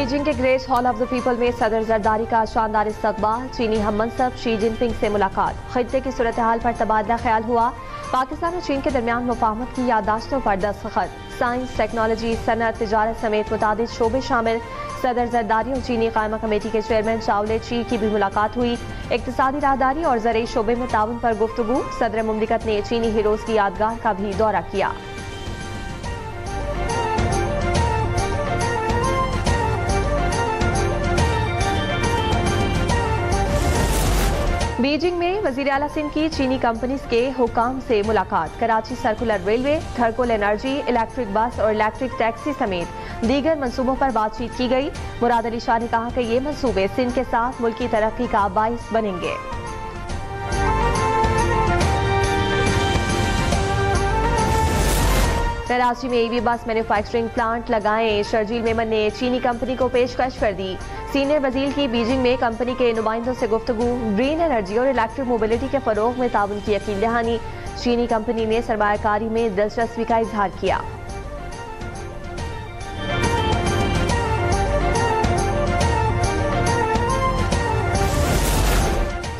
Beijing के great hall of the people में सदर जरदारी का शानदार इस्तकबाल। चीनी हम मनसब शी जिनपिंग से मुलाकात, खित्ते की सूरत हाल पर तबादला ख्याल हुआ। पाकिस्तान और चीन के दरमियान मुफाहमत की याददाश्तों पर दस्तखत। साइंस, टेक्नोलॉजी, सनत, तिजारत समेत मुतादिद शोबे शामिल। सदर जरदारी और चीनी कायमा कमेटी के चेयरमैन चावले ची की भी मुलाकात हुई। इक्तिसादी राहदारी और ज़रई शोबे में ताउन पर गुफ्तगू। सदर मुमलिकत ने चीनी हीरोज की यादगार का भी दौरा किया। बीजिंग में वजीर आला सिंध की चीनी कंपनीज के हुकाम से मुलाकात। Karachi circular railway, Thar coal energy, electric bus और इलेक्ट्रिक टैक्सी समेत दीगर मंसूबों पर बातचीत की गई। मुराद अली शाह ने कहा कि ये मंसूबे सिंध के साथ मुल्क की तरक्की का बाइस बनेंगे। कराची में ईवी बस मैन्युफैक्चरिंग प्लांट लगाएं, शर्जील मेमन ने चीनी कंपनी को पेशकश कर दी। सीनियर वजीर की बीजिंग में कंपनी के नुमाइंदों से गुफ्तगू। ग्रीन एनर्जी और इलेक्ट्रिक मोबिलिटी के फरोग में ताउन की यकीन दहानी। चीनी कंपनी ने सरमायाकारी में दिलचस्पी का इजहार किया।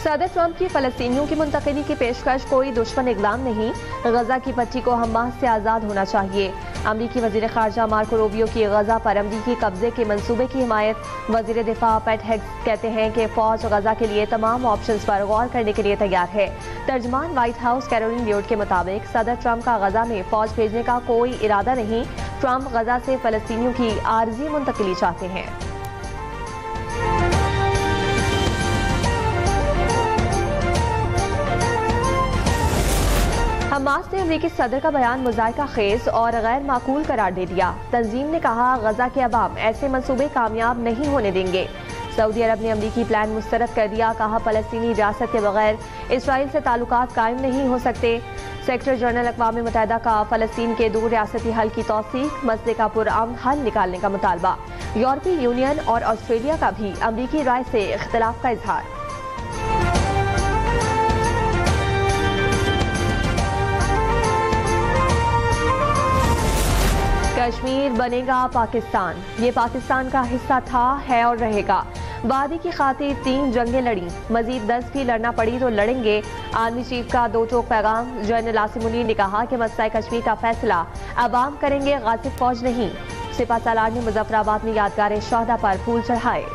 सदर ट्रंप की फलस्तीनियों की मुंतकिली की पेशकश कोई दुश्मन इकदाम नहीं। गजा की पट्टी को हमास से आज़ाद होना चाहिए। अमरीकी वजीर खारजा मार्को रूबियो की गजा पर अमरीकी कब्जे के मंसूबे की हिमायत। वजीर दिफा पेट हेग्स कहते हैं कि फौज गजा के लिए तमाम ऑप्शंस पर गौर करने के लिए तैयार है। तर्जमान व्हाइट हाउस कैरोलिन लियोट के मुताबिक सदर ट्रंप का गजा में फौज भेजने का कोई इरादा नहीं। ट्रंप गजा से फलस्तीनियों की आर्जी मुंतकिली चाहते हैं। हमास ने अमरीकी सदर का बयान मुज़ायका खेज और गैर माकूल करार दे दिया। तंजीम ने कहा गजा के अवाम ऐसे मंसूबे कामयाब नहीं होने देंगे। सऊदी अरब ने अमरीकी प्लान मुस्तरद कर दिया। कहा फलस्तीनी रियासत के बगैर इसराइल से ताल्लुकात कायम नहीं हो सकते। सेक्रेटरी जनरल अक़वाम मुत्तहिदा का फलस्तीन के 2 रियासती हल की तौसीक, मसले का पुरअमन हल निकालने का मुतालबा। यूरोपीय यूनियन और ऑस्ट्रेलिया का भी अमरीकी राय से इख्तिलाफ का इजहार। कश्मीर बनेगा पाकिस्तान, ये पाकिस्तान का हिस्सा था, है और रहेगा। वादी की खातिर 3 जंगें लड़ी, मजीद 10 भी लड़ना पड़ी तो लड़ेंगे। आर्मी चीफ का 2 टोक पैगाम। जनरल आसिम मुनीर ने कहा कि मसला कश्मीर का फैसला अवाम करेंगे, गासिब फौज नहीं। सिपा सालार ने मुजफ्फराबाद में यादगार शहदा पर फूल चढ़ाए।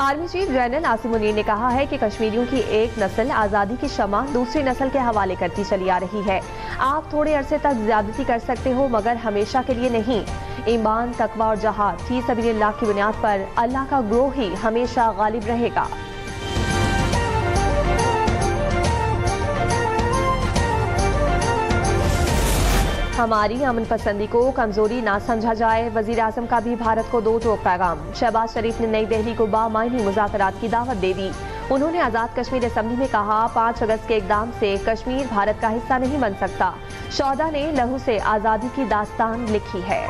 Army chief general Asim Munir ने कहा है कि कश्मीरियों की एक नस्ल आज़ादी की शमा दूसरी नस्ल के हवाले करती चली आ रही है। आप थोड़े अरसे तक ज्यादती कर सकते हो मगर हमेशा के लिए नहीं। ईमान, तकवा और जहाद फी सबीलिल्लाह की बुनियाद पर अल्लाह का ग्रोह ही हमेशा गालिब रहेगा। हमारी अमन पसंदी को कमजोरी ना समझा जाए। वजीर आजम का भी भारत को 2 टोक पैगाम। शहबाज शरीफ ने नई दिल्ली को बामायनी मुज़ाकरात की दावत दे दी। उन्होंने आज़ाद कश्मीर असेंबली में कहा 5 अगस्त के इक़दाम से कश्मीर भारत का हिस्सा नहीं बन सकता। शौदा ने लहू से आज़ादी की दास्तान लिखी है।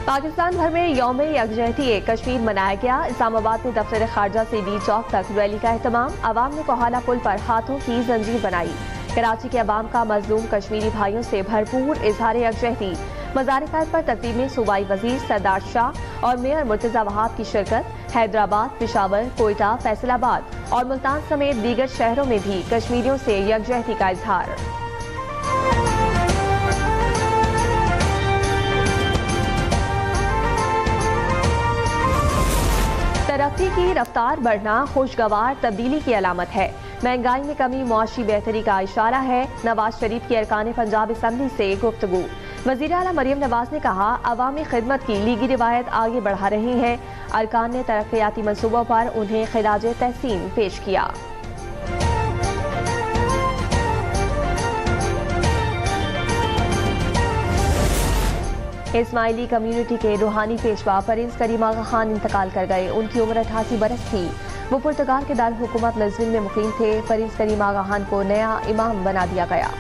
पाकिस्तान भर में यौम यकजहती कश्मीर मनाया गया। इस्लामाबाद में दफ्तर खारजा से डी चौक तक रैली का एहतमाम। अवाम ने कोहाला पुल पर हाथों की जंजीर बनाई। कराची के अवाम का मजलूम कश्मीरी भाइयों से भरपूर इजहार यकजहती। मज़ार-ए-क़ैद पर तकरीब में सूबाई वजीर सरदार शाह और मेयर मुर्तज़ा वहाब की शिरकत। हैदराबाद, पेशावर, कोयटा, फैसलाबाद और मुल्तान समेत दीगर शहरों में भी कश्मीरियों से यकजहती का इजहार। तरक्की की रफ्तार बढ़ना खुशगवार तब्दीली की अलामत है। महंगाई में कमी मुआशी बेहतरी का इशारा है। नवाज शरीफ की अरकान पंजाब असेंबली से गुफ्तगू। वज़ीर आला मरियम नवाज ने कहा अवामी खिदमत की लीगी रिवायत आगे बढ़ा रही है। अरकान ने तरक्याती मंसूबों पर उन्हें खिराज तहसीन पेश किया। इस्माइली कम्युनिटी के रूहानी पेशवा प्रिंस करीम आगा खान इंतकाल कर गए। उनकी उम्र 88 बरस थी। वो पुर्तगाल के दारुल हुकूमत लिस्बन में मुकीम थे। प्रिंस करीम आगा खान को नया इमाम बना दिया गया।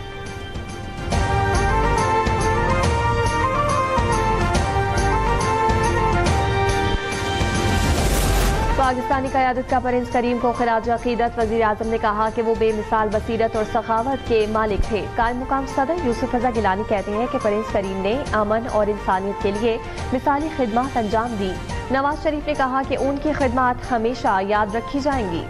पाकिस्तानी क़यादत का प्रिंस करीम को खिराज अकीदत। वज़ीर आज़म ने कहा कि वो बेमिसाल बसीरत और सखावत के मालिक थे। कायम मुकाम सदर यूसुफ रज़ा गिलानी कहते हैं कि प्रिंस करीम ने अमन और इंसानियत के लिए मिसाली खिदमत अंजाम दी। नवाज शरीफ ने कहा कि उनकी खिदमत हमेशा याद रखी जाएंगी।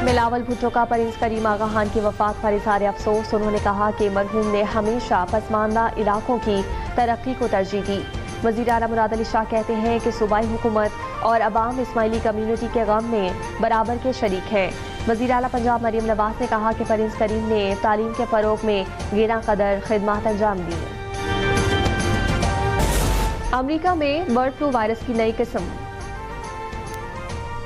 बिलावल भुट्टो का प्रिंस करीम आगा खान की वफात पर इज़हार अफसोस। उन्होंने कहा कि मरहूम ने हमेशा पसमानदा इलाकों की तरक्की को तरजीह दी। वज़ीर आला मुराद अली शाह कहते हैं कि सूबाई हुकूमत और अवाम इस्माइली कम्यूनिटी के गम में बराबर के शरीक हैं। वज़ीर आला पंजाब मरियम नवाज ने कहा कि प्रिंस करीम ने तालीम के फ़रोग में गिरा कदर खिदमत अंजाम दी। अमरीका में बर्ड फ्लू वायरस की नई किस्म।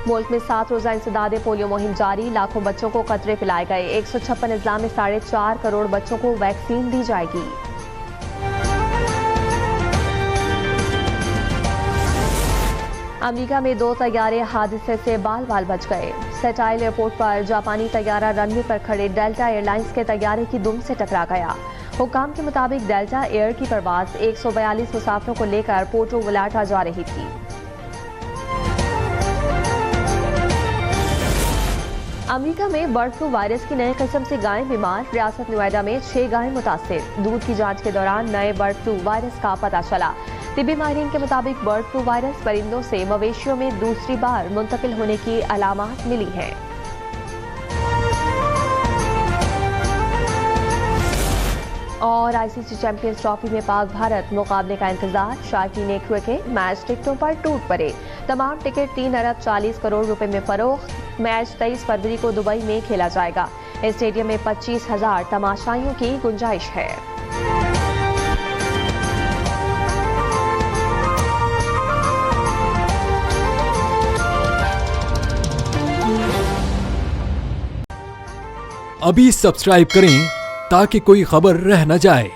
मुल्क में 7 रोज़ा इंसदादे पोलियो मुहिम जारी। लाखों बच्चों को कतरे पिलाए गए। 156 अजला में 4.5 करोड़ बच्चों को वैक्सीन दी जाएगी। अमेरिका में 2 तैयारे हादसे से बाल बाल बच गए। सेटाइल एयरपोर्ट पर जापानी तैयारा रनवे पर खड़े डेल्टा एयरलाइंस के तैयारे की दुम से टकरा गया। हुक्काम के मुताबिक डेल्टा एयर की परवाज 142 मुसाफिरों को लेकर पोर्टो वलाटा जा रही थी। अमेरिका में बर्ड फ्लू वायरस की नई किस्म से गायें बीमार। रियासत नोएडा में 6 गायें मुतासिर। दूध की जांच के दौरान नए बर्ड फ्लू वायरस का पता चला। तिब्बी माहिरीन के मुताबिक बर्ड फ्लू वायरस परिंदों से मवेशियों में दूसरी बार मुंतकिल होने की अलामात मिली हैं। और आईसीसी चैंपियंस ट्रॉफी में पाक भारत मुकाबले का इंतजार। शायकीन क्रिकेट मैच टिकटों पर टूट पड़े। तमाम टिकट 3 अरब 40 करोड़ रुपए में फरोख्त। मैच 23 फरवरी को दुबई में खेला जाएगा। इस स्टेडियम में 25,000 तमाशाइयों की गुंजाइश है। अभी सब्सक्राइब करें ताकि कोई खबर रह न जाए।